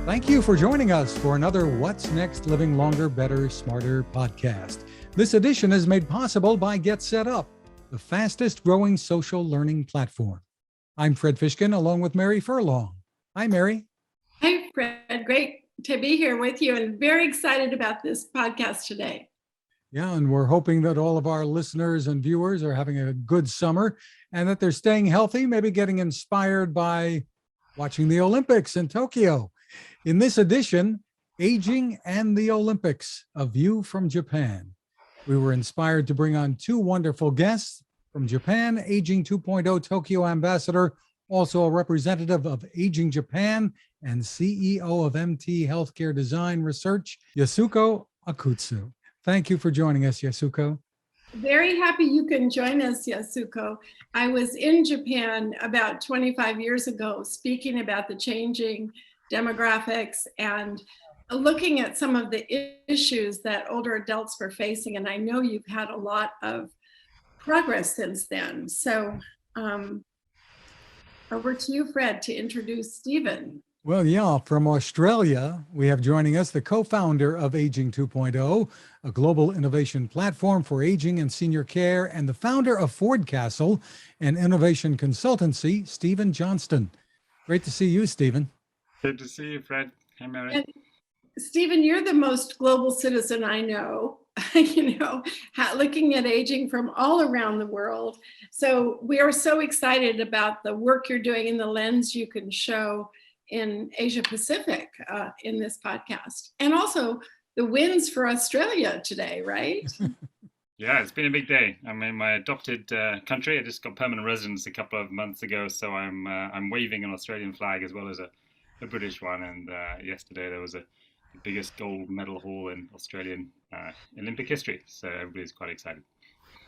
Thank you for joining us for another What's Next Living Longer, Better, Smarter podcast. This edition is made possible by Get Set Up, the fastest growing social learning platform. I'm Fred Fishkin along with Mary Furlong. Hi, Mary. Hi, Fred. Great to be here with you and very excited about this podcast today. Yeah, and we're hoping that all of our listeners and viewers are having a good summer and that they're staying healthy, maybe getting inspired by watching the Olympics in Tokyo. In this edition, Aging and the Olympics, a view from Japan. We were inspired to bring on two wonderful guests from Japan, Aging 2.0 Tokyo Ambassador, also a representative of Aging Japan and CEO of MT Healthcare Design Research, Yasuko Akutsu. Thank you for joining us, Yasuko. Very happy you can join us, Yasuko. I was in Japan about 25 years ago speaking about the changing demographics and looking at some of the issues that older adults were facing. And I know you've had a lot of progress since then. So over to you, Fred, to introduce Stephen. Well, yeah, from Australia, we have joining us the co-founder of Aging 2.0, a global innovation platform for aging and senior care, and the founder of Ford Castle, an innovation consultancy, Stephen Johnston. Great to see you, Stephen. Good to see you, Fred. Hey, Mary. And Stephen, you're the most global citizen I know, looking at aging from all around the world. So we are so excited about the work you're doing and the lens you can show in Asia Pacific in this podcast. And also the wins for Australia today, right? Yeah, it's been a big day. I'm in my adopted country. I just got permanent residence a couple of months ago, so I'm waving an Australian flag as well as a British one. And yesterday there was the biggest gold medal haul in Australian Olympic history. So everybody's quite excited.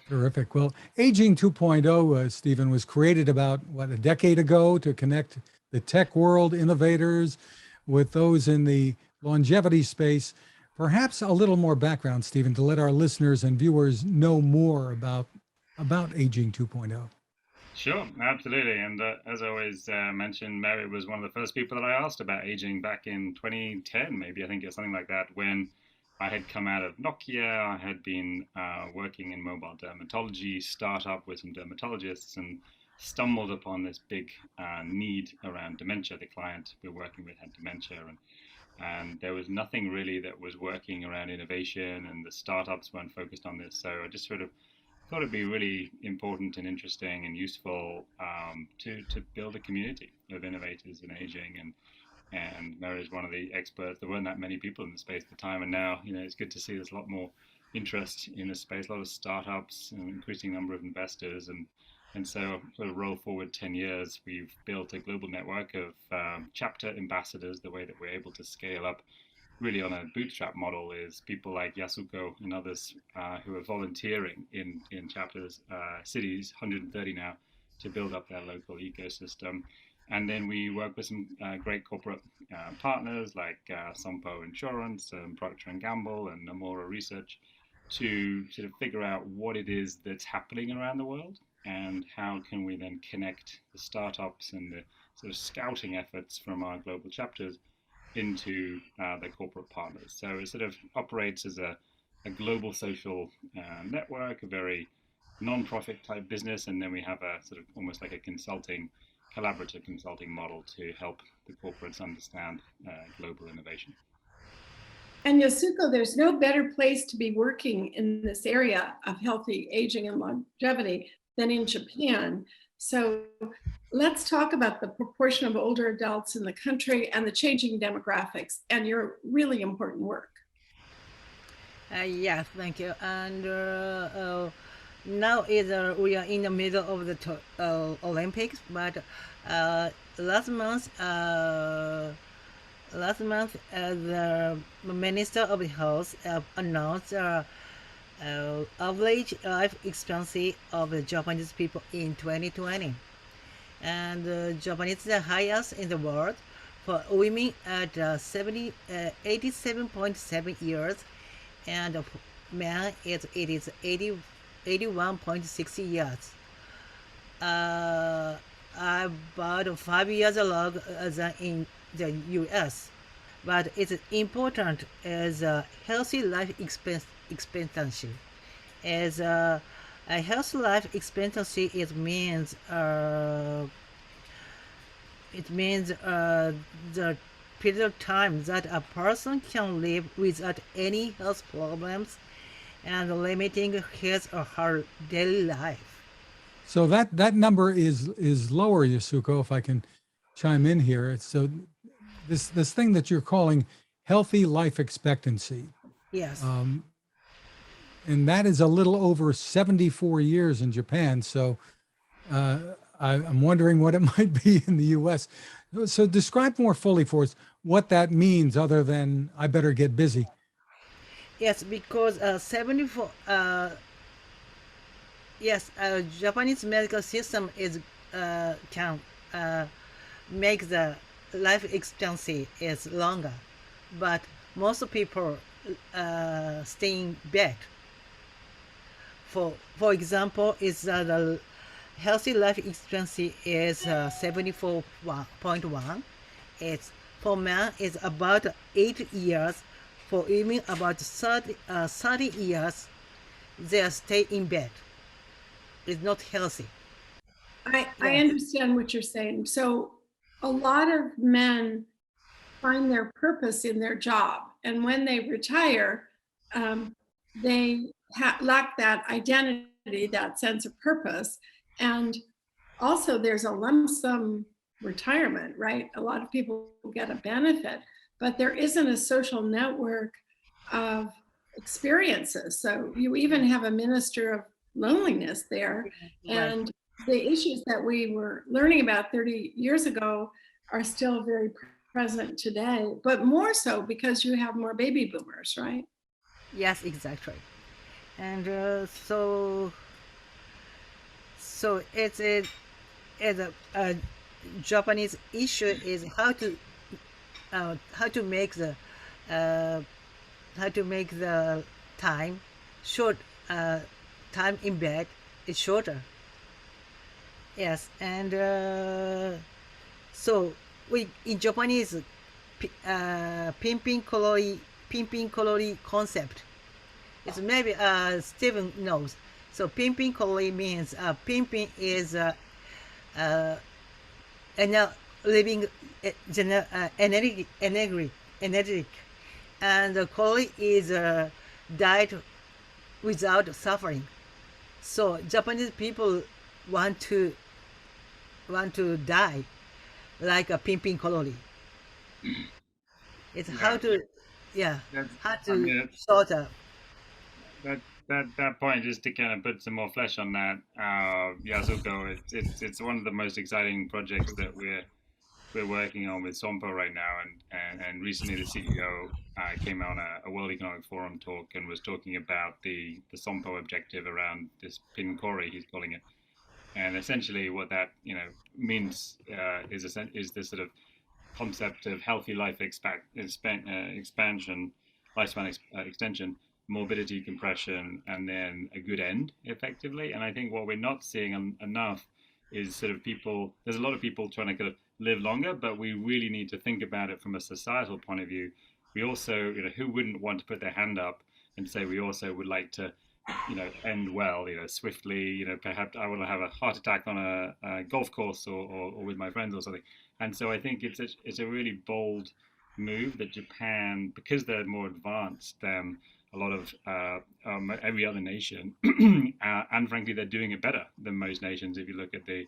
Terrific. Well, Aging 2.0, Stephen, was created about, a decade ago to connect the tech world innovators with those in the longevity space. Perhaps a little more background, Stephen, to let our listeners and viewers know more about Aging 2.0. Sure, absolutely. And as I always mentioned, Mary was one of the first people that I asked about aging back in 2010, maybe, I think, or something like that, when I had come out of Nokia. I had been working in mobile dermatology startup with some dermatologists and stumbled upon this big need around dementia. The client we're working with had dementia, and there was nothing really that was working around innovation, and the startups weren't focused on this. So I just sort of thought it'd be really important and interesting and useful to build a community of innovators in aging. And Mary is one of the experts. There weren't that many people in the space at the time, and now it's good to see there's a lot more interest in the space, a lot of startups, an increasing number of investors, and so sort of roll forward 10 years, we've built a global network of chapter ambassadors. The way that we're able to scale up really on a bootstrap model is people like Yasuko and others who are volunteering in chapters, cities, 130 now, to build up their local ecosystem. And then we work with some great corporate partners like SAMPO Insurance, Procter & Gamble, and Nomura Research to sort of figure out what it is that's happening around the world and how can we then connect the startups and the sort of scouting efforts from our global chapters into the corporate partners. So it sort of operates as a global social network, a very non-profit type business, and then we have a sort of almost like a collaborative consulting model to help the corporates understand global innovation. And Yasuko, there's no better place to be working in this area of healthy aging and longevity than in Japan. So let's talk about the proportion of older adults in the country and the changing demographics and your really important work. Yes, thank you. And now we are in the middle of the Olympics, but last month the Minister of Health announced average life expectancy of the Japanese people in 2020. And Japanese is the highest in the world for women at 87.7 years, and men it is 81.6 years. About 5 years longer than in the US. but it's important as a healthy life expectancy. As a healthy life expectancy, it means the period of time that a person can live without any health problems and limiting his or her daily life. So that number is lower, Yasuko, if I can chime in here. It's so this thing that you're calling healthy life expectancy, Yes. um, and that is a little over 74 years in Japan. So uh, I'm wondering what it might be in the U.S. So describe more fully for us what that means, other than I better get busy. Yes, because 74 yes, Japanese medical system is can uh, make the life expectancy is longer, but most people stay in bed. For example, is the healthy life expectancy is 74.1. It's for men is about 8 years. For women about 30 years, they stay in bed. It's not healthy. I Yes. understand what you're saying. So a lot of men find their purpose in their job, and when they retire, they lack that identity, that sense of purpose, and also there's a lump sum retirement, right? A lot of people get a benefit, but there isn't a social network of experiences. So you even have a minister of loneliness there. Right. And the issues that we were learning about 30 years ago are still very present today, but more so because you have more baby boomers, right? Yes, exactly. And so it's a Japanese issue is how to make the uh, how to make the time short time in bed is shorter. Yes, and so we in Japanese pimping colori concept. It's maybe Stephen knows. So pimping colori means pimping is uh, ener- living energetic, and the colori is died without suffering. So Japanese people want to want to die like a pimping colori. It's how Yeah, to, yeah, that's, how I to mean, sort of, that point, just to kind of put some more flesh on that, Yasuko, it's one of the most exciting projects that we're working on with SAMPO right now, and recently the CEO came on a World Economic Forum talk and was talking about the SAMPO objective around this PINCORI, he's calling it, and essentially what that means is this sort of concept of healthy life expansion, extension, morbidity compression, and then a good end, effectively. And I think what we're not seeing enough is sort of people. There's a lot of people trying to kind of live longer, but we really need to think about it from a societal point of view. We also, who wouldn't want to put their hand up and say we also would like to end well, swiftly, perhaps I want to have a heart attack on a golf course, or with my friends or something. And so I think it's a really bold move that Japan, because they're more advanced than a lot of every other nation, and frankly, they're doing it better than most nations. If you look at the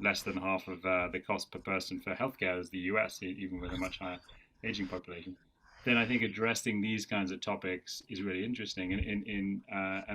less than half of the cost per person for healthcare as the US, even with a much higher aging population, then I think addressing these kinds of topics is really interesting. And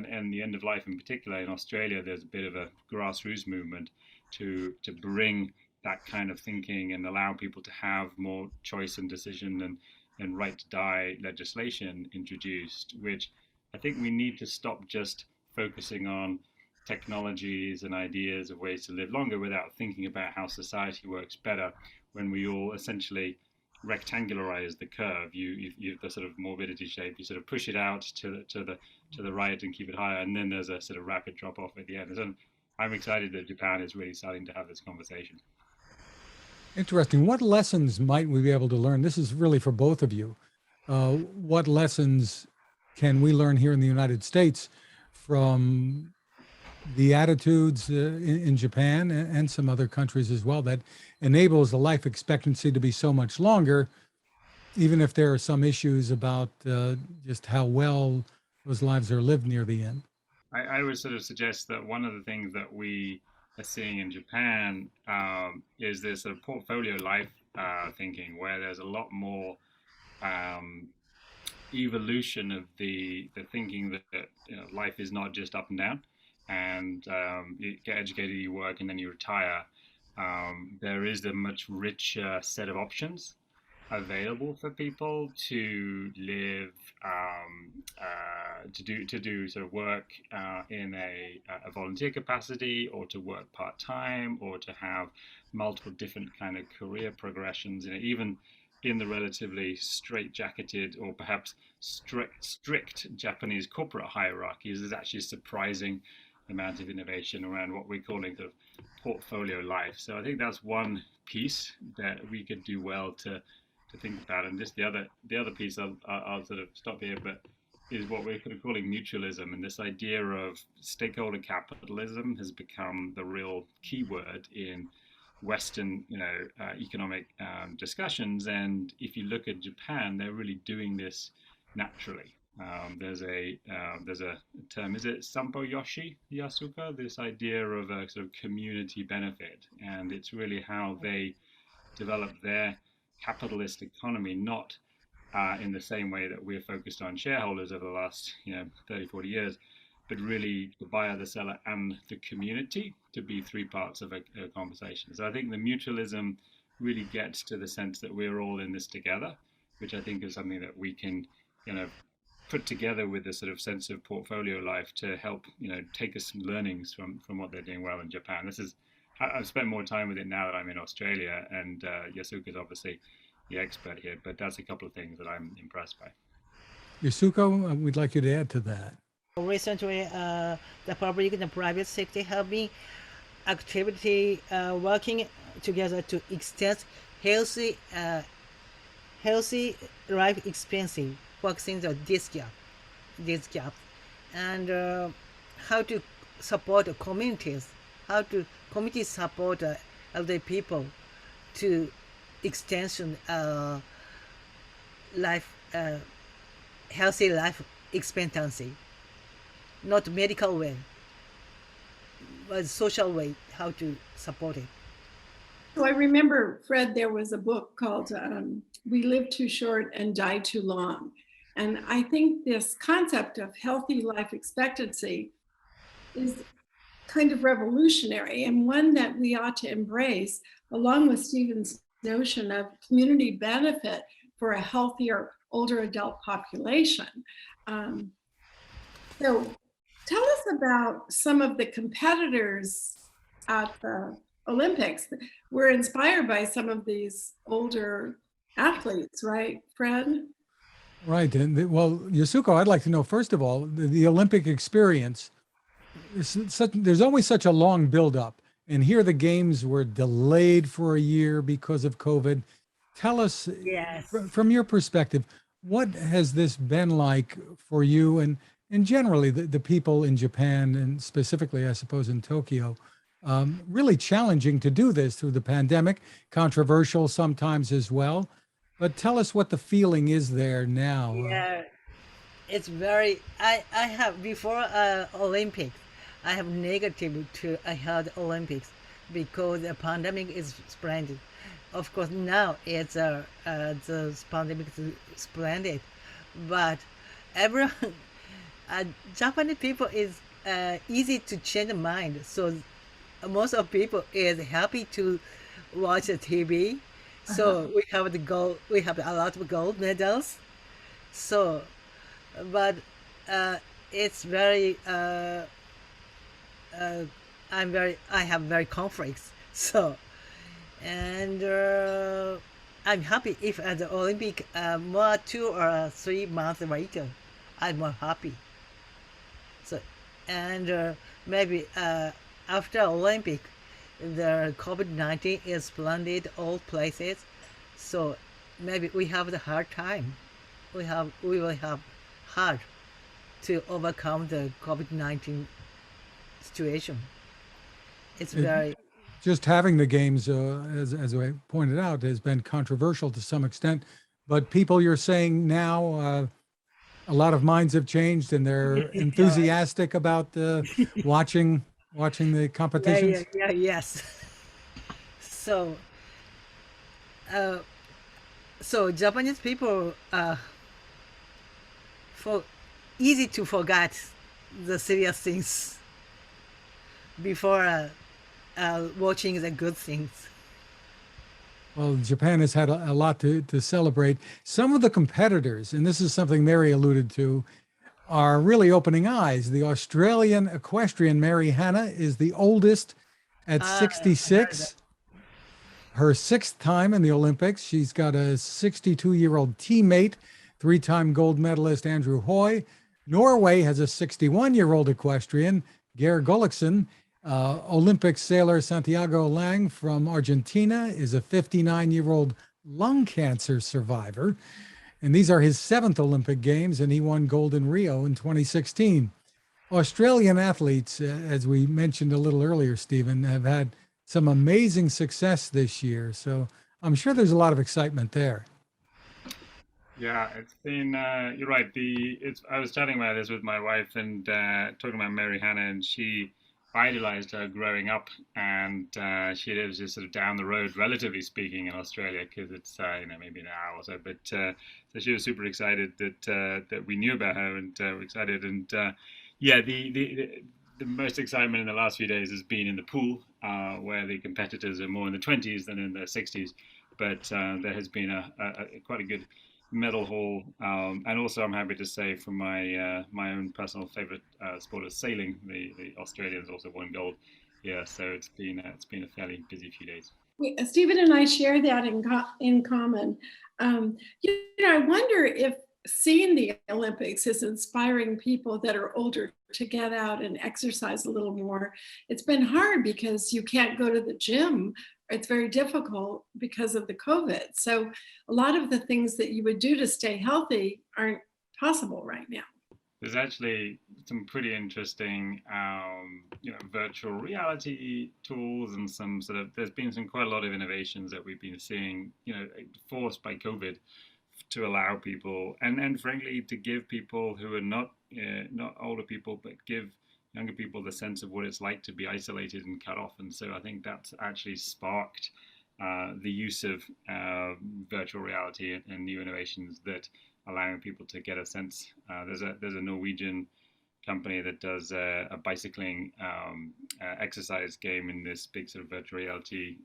and the end of life in particular in Australia, there's a bit of a grassroots movement to bring that kind of thinking and allow people to have more choice and decision, and right to die legislation introduced, which I think we need to stop just focusing on technologies and ideas of ways to live longer without thinking about how society works better when we all essentially rectangularize the curve. You the sort of morbidity shape. You sort of push it out to the right and keep it higher, and then there's a sort of rapid drop off at the end. And I'm excited that Japan is really starting to have this conversation. Interesting. What lessons might we be able to learn? This is really for both of you. What lessons can we learn here in the United States from the attitudes in Japan and some other countries as well that enables the life expectancy to be so much longer, even if there are some issues about just how well those lives are lived near the end? I would sort of suggest that one of the things that we are seeing in Japan is this sort of portfolio life thinking, where there's a lot more um, evolution of the thinking that life is not just up and down, and you get educated, you work, and then you retire. There is a much richer set of options available for people to live, to do sort of work in a volunteer capacity, or to work part time, or to have multiple different kind of career progressions. Even in the relatively straight-jacketed or perhaps strict Japanese corporate hierarchies, there's actually a surprising amount of innovation around what we're calling sort of portfolio life. So I think that's one piece that we could do well to think about. And just the other piece, I'll sort of stop here, but is what we're kind of calling mutualism. And this idea of stakeholder capitalism has become the real keyword in Western, economic discussions. And if you look at Japan, they're really doing this naturally. There's a term, is it SAMPO Yoshi, Yasuko? This idea of a sort of community benefit, and it's really how they develop their capitalist economy, not in the same way that we're focused on shareholders over the last 30, 40 years, but really the buyer, the seller, and the community to be three parts of a conversation. So I think the mutualism really gets to the sense that we're all in this together, which I think is something that we can put together with a sort of sense of portfolio life to help take us some learnings from what they're doing well in Japan. I've spent more time with it now that I'm in Australia, and Yasuko is obviously the expert here, but that's a couple of things that I'm impressed by. Yasuko, we'd like you to add to that. Recently, the public and the private sector have been activity working together to extend healthy life expectancy, focusing on this gap, and how to support the communities, how to community support elderly people to extension life, healthy life expectancy, not medical way, but social way, how to support it. So I remember, Fred, there was a book called We Live Too Short and Die Too Long. And I think this concept of healthy life expectancy is kind of revolutionary, and one that we ought to embrace, along with Stephen's notion of community benefit for a healthier older adult population. So tell us about some of the competitors at the Olympics. We're inspired by some of these older athletes, right, Fred? Right. And well, Yasuko, I'd like to know, first of all, the Olympic experience. There's always such a long buildup. And here the games were delayed for a year because of COVID. Tell us, Yes. from your perspective, what has this been like for you and generally the people in Japan, and specifically, I suppose, in Tokyo? Really challenging to do this through the pandemic, controversial sometimes as well. But tell us what the feeling is there now. Yeah, it's very. I have before Olympics, I have negative to I heard Olympics because the pandemic is spreading. Of course, now it's the pandemic is splendid, but everyone, Japanese people is easy to change the mind. So most of people is happy to watch the TV. So we have the gold. We have a lot of gold medals. So, but it's very. I have very conflicts. So, and I'm happy if at the Olympic more 2 or 3 months later, I'm more happy. So, and maybe after Olympic, the COVID-19 is flooded all places, so maybe we have the hard time. We will have hard to overcome the COVID-19 situation. It's It, very just having the games, as I pointed out, has been controversial to some extent. But people, you're saying now, a lot of minds have changed and they're yeah, enthusiastic about watching the competitions. yes. So uh, so Japanese people for easy to forget the serious things before watching the good things. Well, Japan has had a lot to celebrate. Some of the competitors, and this is something Mary alluded to, are really opening eyes. The Australian equestrian Mary Hanna is the oldest at I heard that. 66, her sixth time in the Olympics. She's got a 62-year-old teammate, three-time gold medalist Andrew Hoy. Norway has a 61-year-old equestrian, Geir Gulliksen. Olympic sailor Santiago Lang from Argentina is a 59-year-old lung cancer survivor. And these are his seventh Olympic Games, and he won gold in Rio in 2016. Australian athletes, as we mentioned a little earlier, Stephen, have had some amazing success this year. So I'm sure there's a lot of excitement there. Yeah, it's been you're right. I was chatting about this with my wife and talking about Mary Hannah, and she idolized her growing up, and she lives just sort of down the road, relatively speaking, in Australia because it's maybe an hour or so. But so she was super excited that we knew about her, and we're excited. And yeah, the most excitement in the last few days has been in the pool, where the competitors are more in the 20s than in the 60s. But there has been quite a good medal haul, and also I'm happy to say from my own personal favorite sport of sailing, the Australians also won gold. Yeah, so it's been a fairly busy few days. Stephen and I share that in common. I wonder if seeing the Olympics is inspiring people that are older to get out and exercise a little more. It's been hard because you can't go to the gym. It's very difficult because of the COVID. So a lot of the things that you would do to stay healthy aren't possible right now. There's actually some pretty interesting, virtual reality tools and some sort of. There's been some quite a lot of innovations that we've been seeing, forced by COVID, to allow people and frankly to give people who are not older people, but give younger people the sense of what it's like to be isolated and cut off. And so I think that's actually sparked the use of virtual reality and new innovations that allowing people to get a sense. There's a Norwegian company that does a bicycling exercise game in this big sort of virtual reality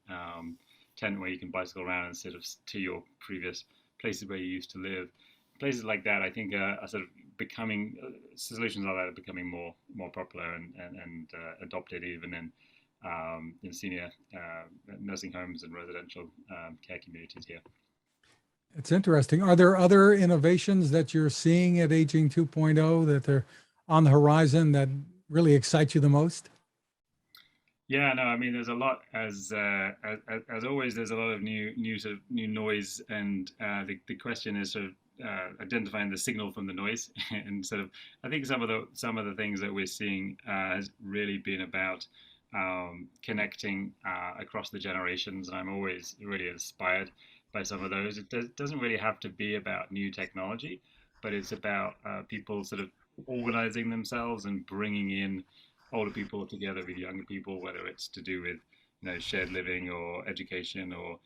tent where you can bicycle around and sort of to your previous places where you used to live. Places like that, I think, are sort of becoming solutions like that are becoming more popular and adopted even in senior nursing homes and residential care communities here. It's interesting. Are there other innovations that you're seeing at Aging 2.0 that are on the horizon that really excite you the most? Yeah, no, I mean, there's a lot as always. There's a lot of new noise, and the question is sort of identifying the signal from the noise, and sort of I think some of the things that we're seeing has really been about connecting across the generations, and I'm always really inspired by some of those. Doesn't really have to be about new technology, but it's about people sort of organizing themselves and bringing in older people together with younger people, whether it's to do with shared living or education or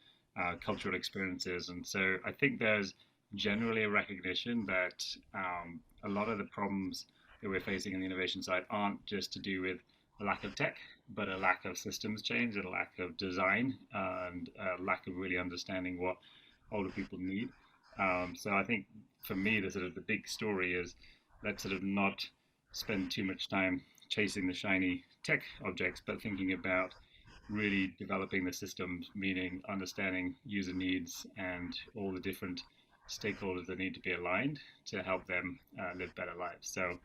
cultural experiences. And so I think there's generally a recognition that a lot of the problems that we're facing in the innovation side aren't just to do with a lack of tech, but a lack of systems change, and a lack of design, and a lack of really understanding what older people need. So I think for me, the big story is let's sort of not spend too much time chasing the shiny tech objects, but thinking about really developing the systems, meaning understanding user needs and all the different stakeholders that need to be aligned to help them live better lives. So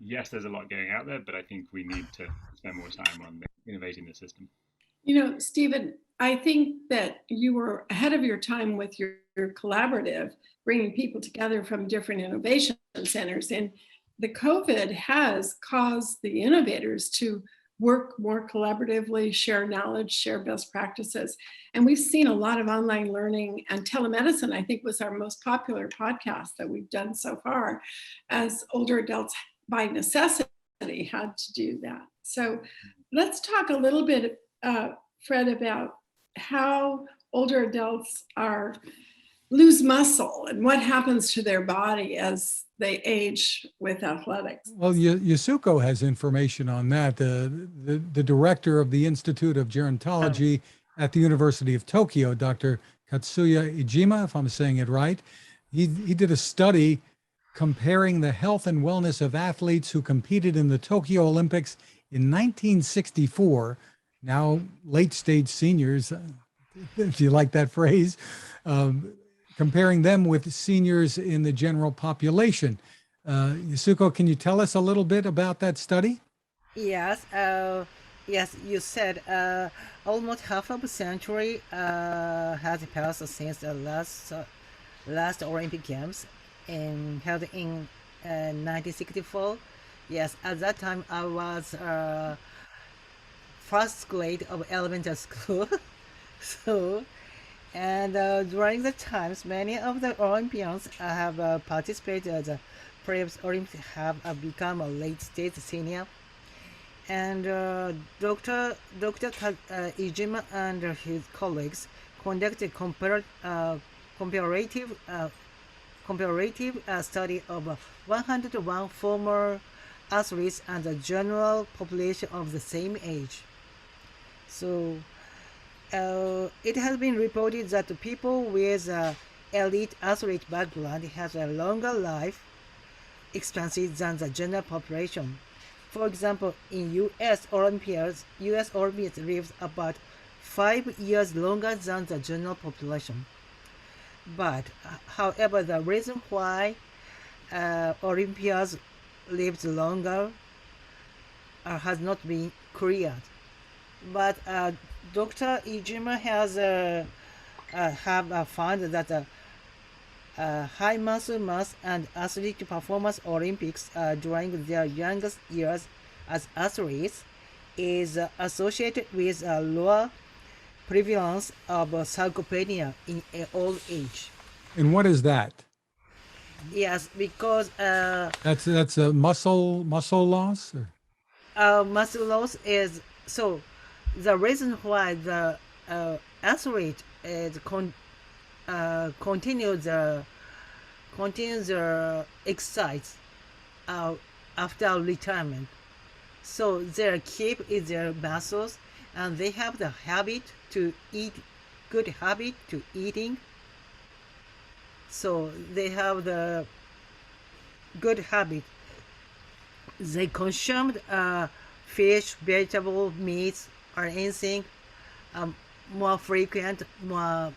yes, there's a lot going out there, but I think we need to spend more time on innovating the system. Stephen, I think that you were ahead of your time with your collaborative, bringing people together from different innovation centers. And the COVID has caused the innovators to work more collaboratively, share knowledge, share best practices. And we've seen a lot of online learning, and telemedicine, I think, was our most popular podcast that we've done so far, as older adults by necessity had to do that. So let's talk a little bit, Fred, about how older adults lose muscle and what happens to their body as they age with athletics. Well, Yasuko has information on that. The director of the Institute of Gerontology at the University of Tokyo, Dr. Katsuya Ijima, if I'm saying it right, he did a study comparing the health and wellness of athletes who competed in the Tokyo Olympics in 1964, now late stage seniors, if you like that phrase, comparing them with seniors in the general population. Yasuko, can you tell us a little bit about that study? Yes, yes, you said almost half of a century has passed since the last Olympic Games held in 1964. Yes, at that time I was first grade of elementary school. So, and during the times, many of the Olympians have participated. The previous Olympics have become a late stage senior. And Dr. Ijima and his colleagues conducted comparative study of 101 former athletes and the general population of the same age. So it has been reported that the people with elite athlete background has a longer life expectancy than the general population. For example, in U.S. Olympians live about 5 years longer than the general population. But, however, the reason why Olympians lived longer has not been cleared. But Dr. Ijima has found that high muscle mass and athletic performance Olympics during their youngest years as athletes is associated with a lower prevalence of sarcopenia in old age. And what is that? Yes, because That's a muscle loss? muscle loss is so. The reason why the athlete is continue the exercise after retirement. So their keep is their muscles, and they have the habit to eat, good habit to eating. So they have the good habit. They consumed fish, vegetable, meats, or anything more frequent, more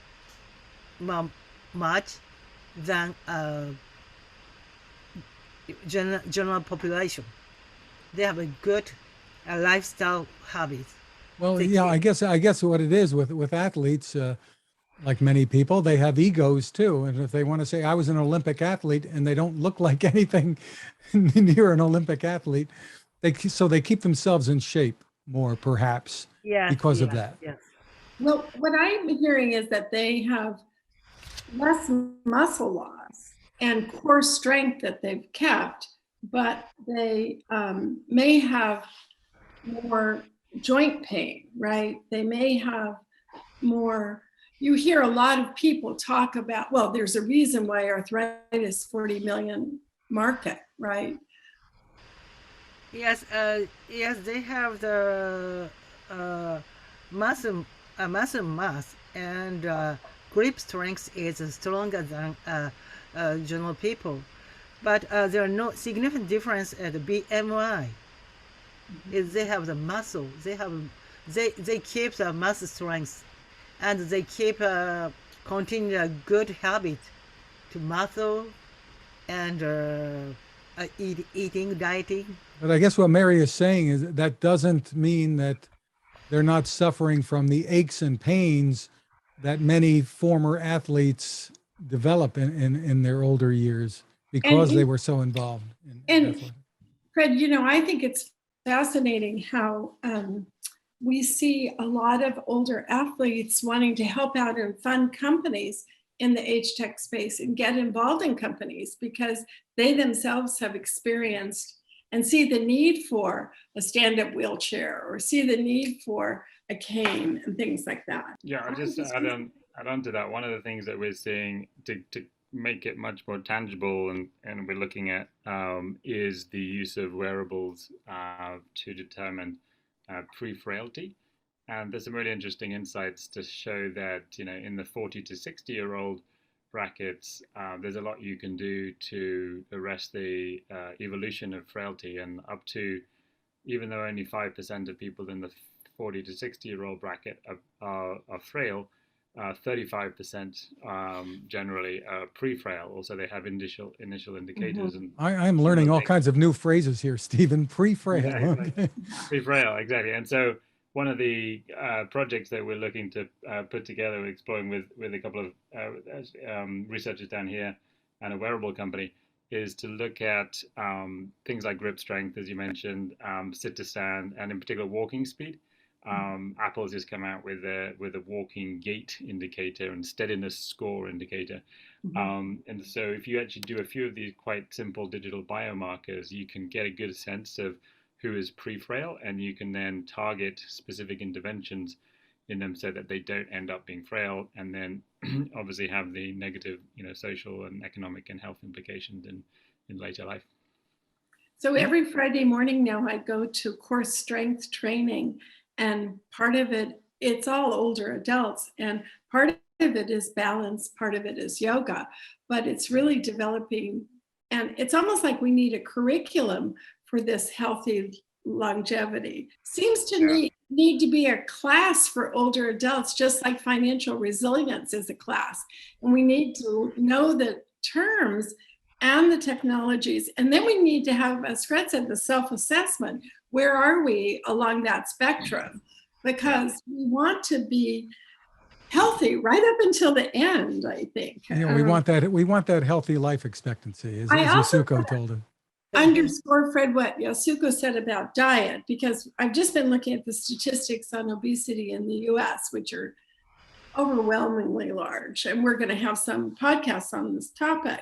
much than general population. They have a good lifestyle habit. Well, yeah, I guess what it is with athletes, like many people, they have egos too. And if they want to say, I was an Olympic athlete, and they don't look like anything near an Olympic athlete, they keep themselves in shape more, perhaps, because of that. Yes. Well, what I'm hearing is that they have less muscle loss and core strength that they've kept, but they may have more joint pain, right? They may have more. You hear a lot of people talk about, well, there's a reason why arthritis 40 million market, right? Yes, yes, they have the muscle mass, and grip strength is stronger than general people, but there are no significant difference at the BMI. Is they have the muscle, they keep the muscle strength, and they keep continue a good habit to muscle and eating, dieting. But I guess what Mary is saying is that doesn't mean that they're not suffering from the aches and pains that many former athletes develop in their older years because they were so involved in athletics. Fred, I think it's fascinating how we see a lot of older athletes wanting to help out and fund companies in the age tech space and get involved in companies because they themselves have experienced and see the need for a stand-up wheelchair or see the need for a cane and things like that. Yeah, I'll just add on to that. One of the things that we're seeing to make it much more tangible and we're looking at is the use of wearables to determine pre-frailty. And there's some really interesting insights to show that, in the 40 to 60-year-old brackets, there's a lot you can do to arrest the evolution of frailty. And up to, even though only 5% of people in the 40 to 60-year-old bracket are frail, 35% generally are pre-frail. Also, they have initial indicators. And I'm learning all kinds of new phrases here, Stephen. Pre-frail. Yeah, exactly. Pre-frail, exactly. And so one of the projects that we're looking to put together, exploring with a couple of researchers down here and a wearable company, is to look at things like grip strength, as you mentioned, sit to stand, and in particular walking speed. Apple's just come out with a walking gait indicator and steadiness score indicator. And so if you actually do a few of these quite simple digital biomarkers, you can get a good sense of who is pre-frail, and you can then target specific interventions in them so that they don't end up being frail, and then obviously have the negative, social and economic and health implications in later life. So every Friday morning now I go to core strength training, and part of it's all older adults, and part of it is balance, part of it is yoga, but it's really developing, and it's almost like we need a curriculum for this healthy longevity. Seems to need to be a class for older adults, just like financial resilience is a class. And we need to know the terms and the technologies. And then we need to have, as Fred said, the self-assessment. Where are we along that spectrum? Because we want to be healthy right up until the end, I think. We want that healthy life expectancy, as Yasuko told us. Underscore, Fred, what Yasuko said about diet, because I've just been looking at the statistics on obesity in the US, which are overwhelmingly large. And we're going to have some podcasts on this topic.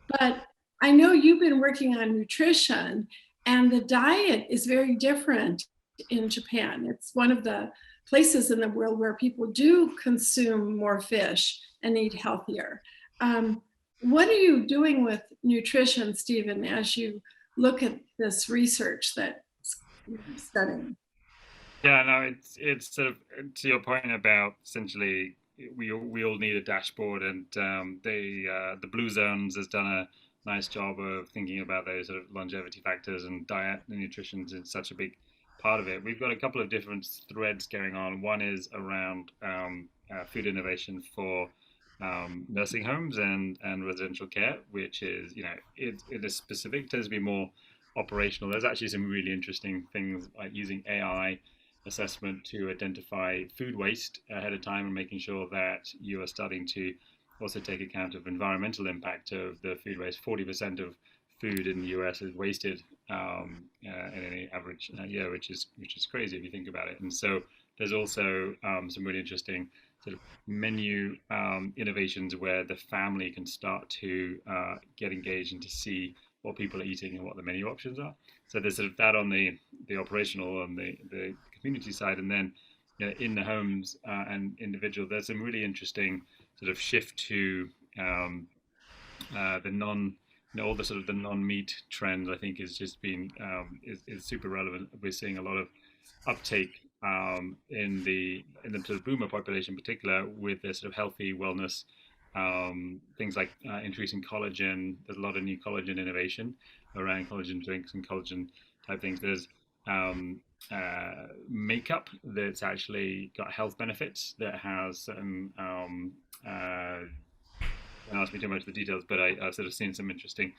But I know you've been working on nutrition, and the diet is very different in Japan. It's one of the places in the world where people do consume more fish and eat healthier. What are you doing with nutrition, Stephen, as you look at this research that you're studying? Yeah, no, it's sort of to your point about essentially we all need a dashboard, and the Blue Zones has done a nice job of thinking about those sort of longevity factors, and diet and nutrition is such a big part of it. We've got a couple of different threads going on. One is around food innovation for nursing homes and residential care, which is, it is specific, tends to be more operational. There's actually some really interesting things like using AI assessment to identify food waste ahead of time and making sure that you are starting to also take account of environmental impact of the food waste. 40% of food in the US is wasted in any average year, which is crazy if you think about it. And so there's also some really interesting sort of menu innovations where the family can start to get engaged and to see what people are eating and what the menu options are. So there's sort of that on the operational and the community side, and then in the homes and individual, there's some really interesting sort of shift to the all the sort of the non-meat trends. I think is just been is super relevant. We're seeing a lot of uptake in the sort of boomer population in particular with their sort of healthy wellness things like increasing collagen. There's a lot of new collagen innovation around collagen drinks and collagen type things. There's makeup that's actually got health benefits that has certain ask me too much of the details, but I've sort of seen some interesting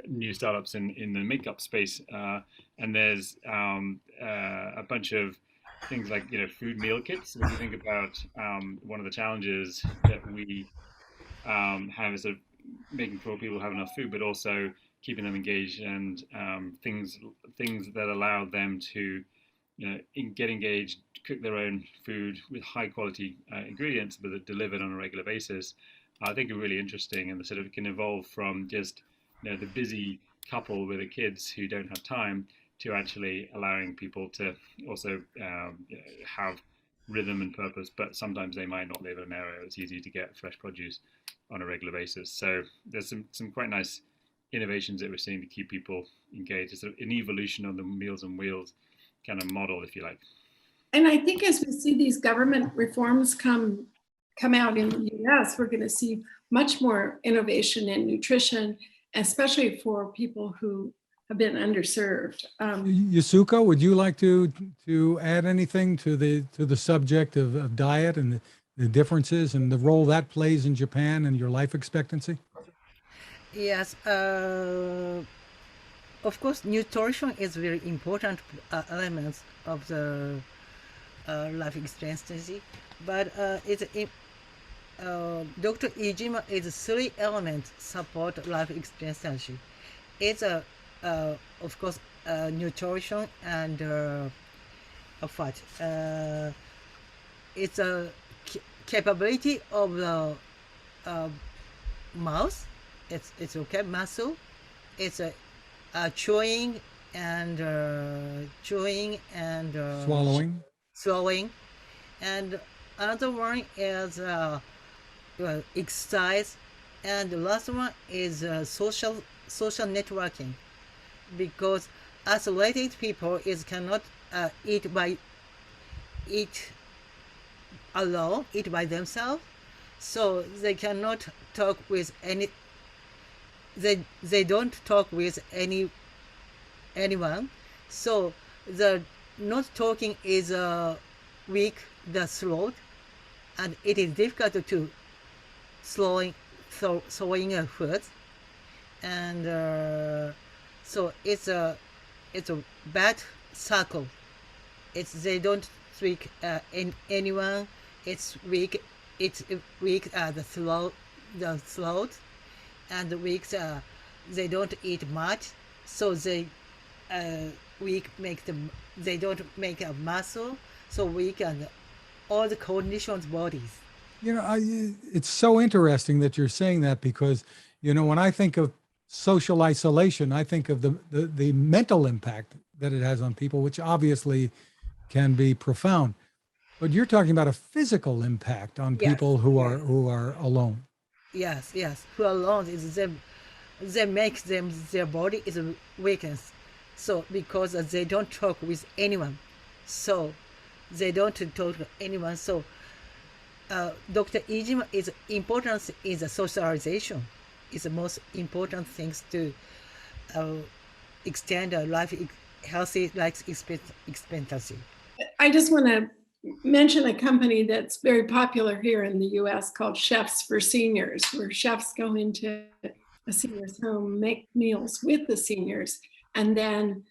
new startups in the makeup space, and there's a bunch of things like food meal kits. If you think about one of the challenges that we have is sort of making sure people have enough food, but also keeping them engaged, and things that allow them to get engaged, cook their own food with high quality ingredients, but are delivered on a regular basis. I think are really interesting, and the sort of can evolve from just the busy couple with the kids who don't have time to actually allowing people to also have rhythm and purpose, but sometimes they might not live in an area where it's easy to get fresh produce on a regular basis. So there's some quite nice innovations that we're seeing to keep people engaged. It's sort of an evolution of the Meals on Wheels kind of model, if you like. And I think as we see these government reforms come out in the US, we're going to see much more innovation in nutrition, especially for people who have been underserved. Yasuko, would you like to add anything to the subject of diet and the differences and the role that plays in Japan and your life expectancy? Yes, of course, nutrition is very important element of the life expectancy, but Dr. Ijima is three elements support life expectancy. It's of course nutrition and what? It's a capability of the mouth. It's okay muscle. It's a chewing and swallowing, and another one is exercise, and the last one is social networking, because isolated people cannot eat alone, eat by themselves, so they cannot talk with any. They don't talk with anyone, so the not talking is weak the throat, and it is difficult to swallowing food, and so it's a bad circle. They don't speak anyone. It's weak the throat, and weak they don't eat much, so they they don't make a muscle, so weak and all the conditions bodies. It's so interesting that you're saying that, because when I think of social isolation, I think of the mental impact that it has on people, which obviously can be profound. But you're talking about a physical impact on Yes, people who yes. are alone. Yes, who alone is them. They make their body is weakness, so because they don't talk with anyone, so they don't talk to anyone. So Dr. Ijima is importance is a socialization. Is the most important things to extend a healthy life expectancy. I just want to mention a company that's very popular here in the US called Chefs for Seniors, where chefs go into a senior's home, make meals with the seniors, and then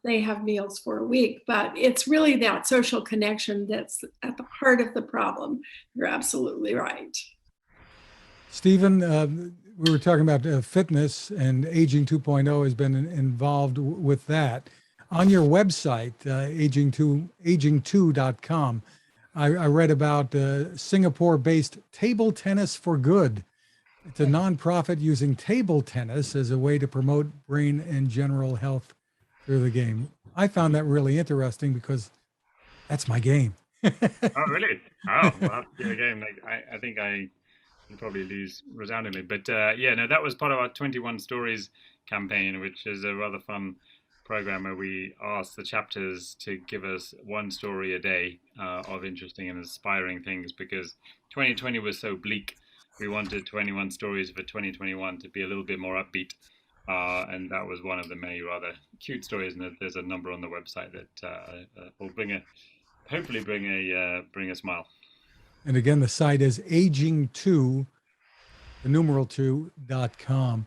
they have meals for a week. But it's really that social connection that's at the heart of the problem. You're absolutely right. Stephen, we were talking about fitness, and Aging 2.0 has been involved with that. On your website, aging2.com, I read about Singapore-based Table Tennis for Good. It's a nonprofit using table tennis as a way to promote brain and general health through the game. I found that really interesting because that's my game. Oh, really? Oh, well, yeah, again, I think I will probably lose resoundingly. But yeah, no, that was part of our 21 Stories campaign, which is a rather fun program where we asked the chapters to give us one story a day of interesting and inspiring things, because 2020 was so bleak. We wanted 21 Stories for 2021 to be a little bit more upbeat. And that was one of the many rather cute stories, and there's a number on the website that will hopefully bring a smile. And again, the site is aging2.com. 2.com.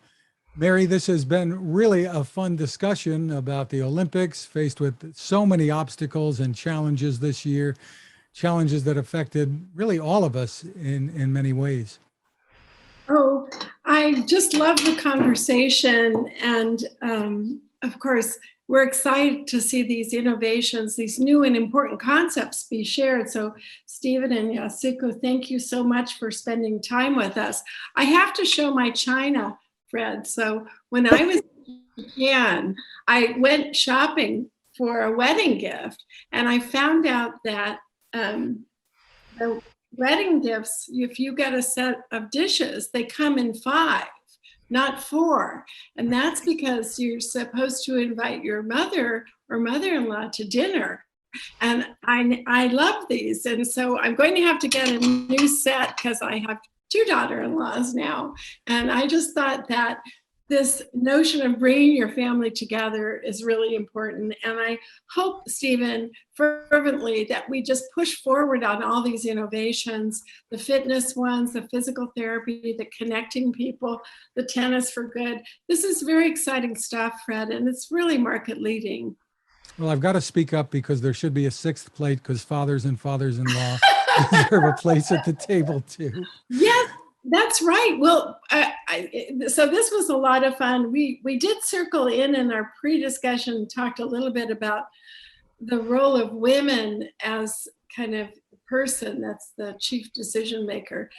Mary, this has been really a fun discussion about the Olympics, faced with so many obstacles and challenges this year, challenges that affected really all of us in many ways. Oh, I just love the conversation. And of course, we're excited to see these innovations, these new and important concepts be shared. So Stephen and Yasuko, thank you so much for spending time with us. I have to show my china, Fred. So when I was in Japan, I went shopping for a wedding gift, and I found out that the wedding gifts, if you get a set of dishes, they come in 5, not 4. And that's because you're supposed to invite your mother or mother-in-law to dinner. And I love these. And so I'm going to have to get a new set because I have 2 daughter-in-laws now. And I just thought that this notion of bringing your family together is really important. And I hope, Stephen, fervently that we just push forward on all these innovations, the fitness ones, the physical therapy, the connecting people, the tennis for good. This is very exciting stuff, Fred, and it's really market leading. Well, I've got to speak up because there should be a 6th plate because fathers and fathers-in-law deserve a place at the table too. Yes. That's right. Well, so this was a lot of fun. We did circle in our pre-discussion, talked a little bit about the role of women as kind of person that's the chief decision maker.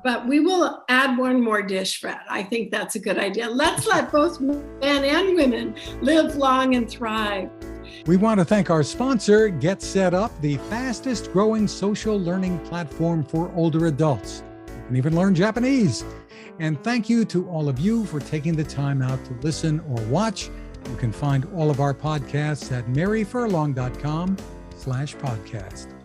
But we will add one more dish, Fred. I think that's a good idea. Let's let both men and women live long and thrive. We want to thank our sponsor, Get Set Up, the fastest growing social learning platform for older adults. You can even learn Japanese. And thank you to all of you for taking the time out to listen or watch. You can find all of our podcasts at maryfurlong.com/podcast.